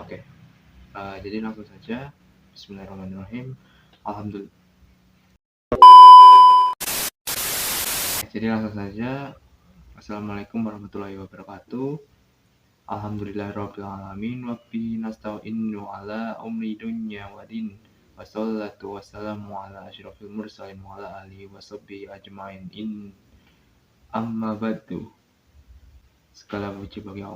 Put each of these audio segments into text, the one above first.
Oke, jadi langsung saja. Bismillahirrahmanirrahim. Alhamdulillah. Jadi langsung saja. Assalamualaikum warahmatullahi wabarakatuh. Alhamdulillahirabbil alamin wa bihi nasta'inu ala umri dunya wa din. Wassalatu wassalamu ala asyrafil mursalin wa ala alihi washabbihi ajmain. Amma ba'du. Segala puji bagi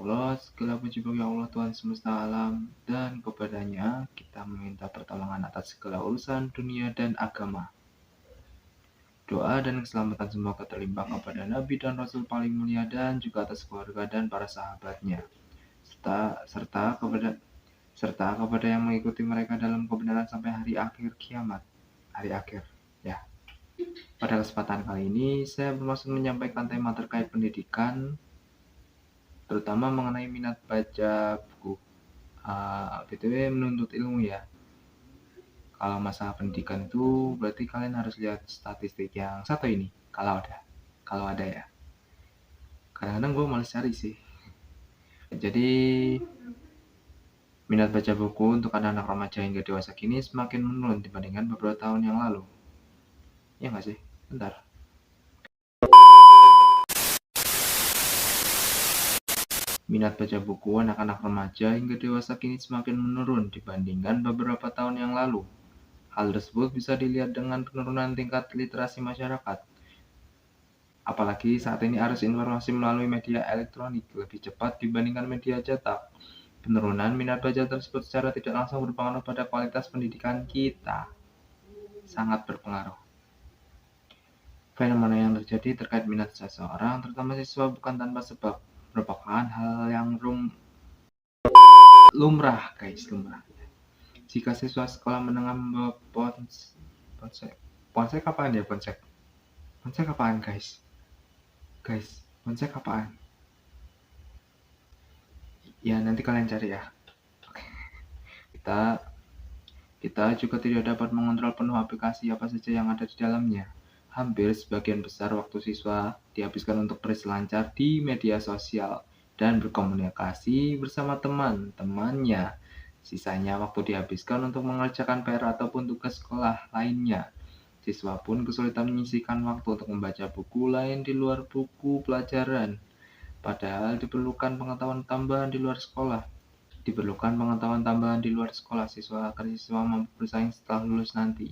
Allah Tuhan semesta alam, dan kepadanya kita meminta pertolongan atas segala urusan dunia dan agama. Doa dan keselamatan semoga terlimpah kepada Nabi dan Rasul paling mulia dan juga atas keluarga dan para sahabatnya, serta kepada yang mengikuti mereka dalam kebenaran sampai hari akhir kiamat. Hari akhir, ya. Pada kesempatan kali ini, saya bermaksud menyampaikan tema terkait pendidikan, terutama mengenai minat baca buku. BTW menuntut ilmu ya. Kalau masalah pendidikan itu berarti kalian harus lihat statistik yang satu ini. Kalau ada ya. Kadang-kadang gue males cari sih. Jadi minat baca buku untuk anak-anak remaja hingga dewasa kini semakin menurun dibandingkan beberapa tahun yang lalu. Ya nggak sih? Bentar. Minat baca buku anak-anak remaja hingga dewasa kini semakin menurun dibandingkan beberapa tahun yang lalu. Hal tersebut bisa dilihat dengan penurunan tingkat literasi masyarakat. Apalagi saat ini arus informasi melalui media elektronik lebih cepat dibandingkan media cetak. Penurunan minat baca tersebut secara tidak langsung berpengaruh pada kualitas pendidikan kita. Sangat berpengaruh. Fenomena yang terjadi terkait minat seseorang, terutama siswa, bukan tanpa sebab, merupakan hal yang lumrah. Jika siswa sekolah menengah membawa ponsel apaan ya? Ponsel apaan guys? Ponsel apaan? Ya nanti kalian cari ya. Kita juga tidak dapat mengontrol penuh aplikasi apa saja yang ada di dalamnya. Hampir sebagian besar waktu siswa dihabiskan untuk berselancar di media sosial dan berkomunikasi bersama teman-temannya. Sisanya waktu dihabiskan untuk mengerjakan PR ataupun tugas sekolah lainnya. Siswa pun kesulitan menyisihkan waktu untuk membaca buku lain di luar buku pelajaran. Padahal diperlukan pengetahuan tambahan di luar sekolah. Siswa agar siswa mampu bersaing setelah lulus nanti.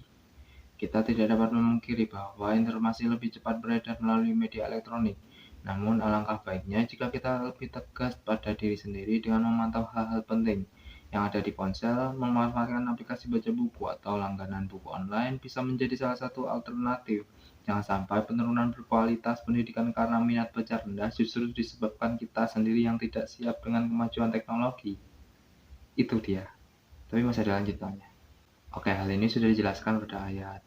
Kita tidak dapat memungkiri bahwa informasi lebih cepat beredar melalui media elektronik. Namun alangkah baiknya jika kita lebih tegas pada diri sendiri dengan memantau hal-hal penting yang ada di ponsel. Memanfaatkan aplikasi baca buku atau langganan buku online bisa menjadi salah satu alternatif. Jangan sampai penurunan berkualitas pendidikan karena minat baca rendah justru disebabkan kita sendiri yang tidak siap dengan kemajuan teknologi. Itu dia. Tapi masih ada lanjutannya. Oke, hal ini sudah dijelaskan pada ayat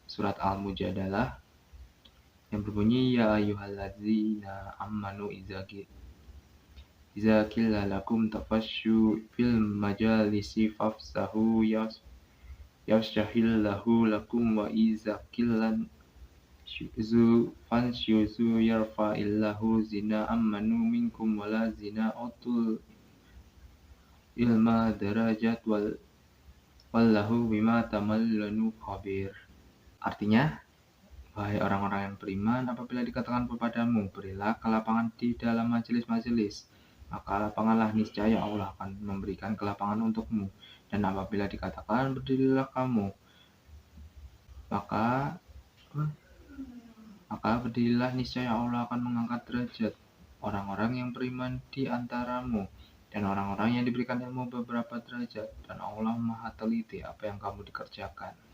surat Al-Mujadalah yang berbunyi, ya ayyuhalladzina amanu idza qila lakum tafashu fil majalisi fafsahu yafshahillahu lakum wa idza qila fanshuzu yarfa'illahu zina amanu minkum wala zina utul ilma darajat wallahu bima tamallanu khabir. Artinya, wahai orang-orang yang beriman, apabila dikatakan kepadamu, berilah kelapangan di dalam majelis-majelis, maka lapanglah, niscaya Allah akan memberikan kelapangan untukmu. Dan apabila dikatakan berdirilah kamu, maka berdirilah, niscaya Allah akan mengangkat derajat orang-orang yang beriman di antaramu, dan orang-orang yang diberikan ilmu beberapa derajat, dan Allah Maha teliti apa yang kamu dikerjakan.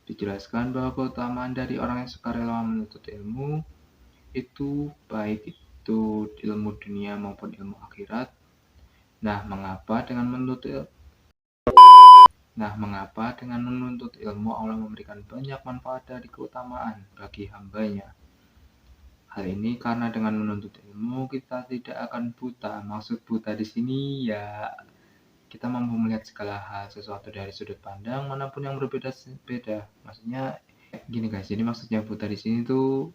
Dijelaskan bahwa keutamaan dari orang yang sukarela menuntut ilmu itu baik itu ilmu dunia maupun ilmu akhirat. Nah, mengapa dengan menuntut ilmu Allah memberikan banyak manfaat dari keutamaan bagi hambanya? Hal ini karena dengan menuntut ilmu kita tidak akan buta. Maksud buta di sini ya kita mampu melihat segala hal sesuatu dari sudut pandang manapun yang berbeda-beda. Maksudnya gini guys, jadi maksudnya buta di sini tuh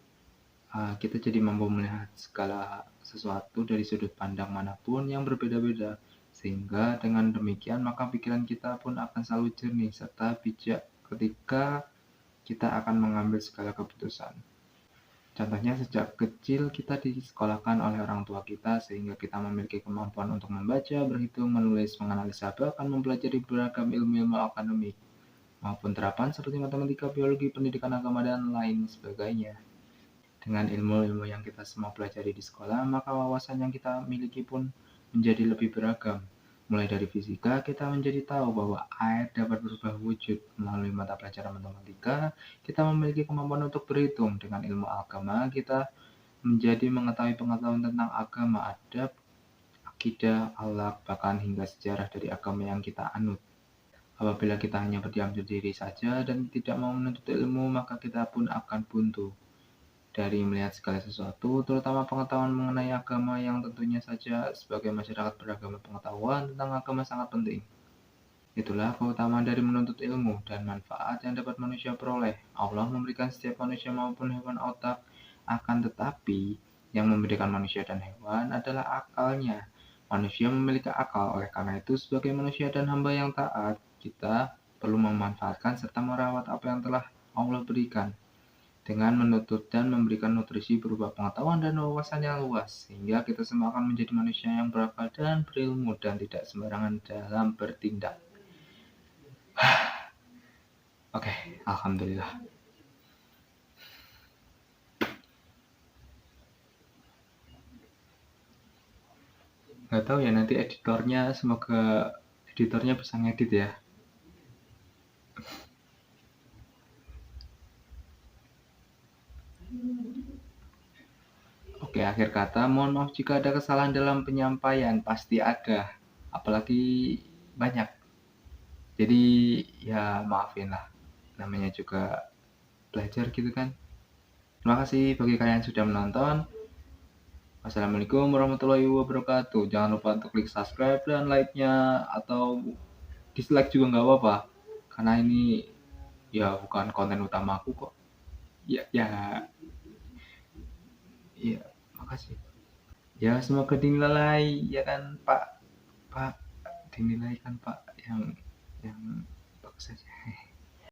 kita jadi mampu melihat segala sesuatu dari sudut pandang manapun yang berbeda-beda, Sehingga dengan demikian maka pikiran kita pun akan selalu jernih serta bijak ketika kita akan mengambil segala keputusan. Contohnya sejak kecil kita disekolahkan oleh orang tua kita sehingga kita memiliki kemampuan untuk membaca, berhitung, menulis, menganalisa, bahkan mempelajari beragam ilmu-ilmu akademik maupun terapan seperti matematika, biologi, pendidikan agama, dan lain sebagainya. Dengan ilmu-ilmu yang kita semua pelajari di sekolah, maka wawasan yang kita miliki pun menjadi lebih beragam. Mulai dari fisika, kita menjadi tahu bahwa air dapat berubah wujud. Melalui mata pelajaran matematika, kita memiliki kemampuan untuk berhitung. Dengan ilmu agama, kita menjadi mengetahui pengetahuan tentang agama, adab, akidah, akhlak, bahkan hingga sejarah dari agama yang kita anut. Apabila kita hanya berdiam diri saja dan tidak mau menuntut ilmu, maka kita pun akan buntu dari melihat segala sesuatu, terutama pengetahuan mengenai agama yang tentunya saja sebagai masyarakat beragama pengetahuan tentang agama sangat penting. Itulah keutamaan dari menuntut ilmu dan manfaat yang dapat manusia peroleh. Allah memberikan setiap manusia maupun hewan otak, akan tetapi yang membedakan manusia dan hewan adalah akalnya. Manusia memiliki akal, oleh karena itu sebagai manusia dan hamba yang taat, kita perlu memanfaatkan serta merawat apa yang telah Allah berikan dengan menuntut dan memberikan nutrisi berupa pengetahuan dan wawasan yang luas, sehingga kita semua akan menjadi manusia yang berakal dan berilmu dan tidak sembarangan dalam bertindak. Oke, alhamdulillah. Nggak tahu ya, nanti semoga editornya bisa ngedit ya. Oke, akhir kata, mohon maaf jika ada kesalahan dalam penyampaian, pasti ada, apalagi banyak. Jadi ya maafin lah, namanya juga belajar gitu kan. Terima kasih bagi kalian yang sudah menonton. Wassalamualaikum warahmatullahi wabarakatuh. Jangan lupa untuk klik subscribe dan like-nya, atau dislike juga nggak apa-apa, karena ini ya bukan konten utama aku kok. Ya, ya, ya, makasih. Ya, semoga dinilai, ya kan Pak, Pak, dinilai kan Pak yang bagus saja.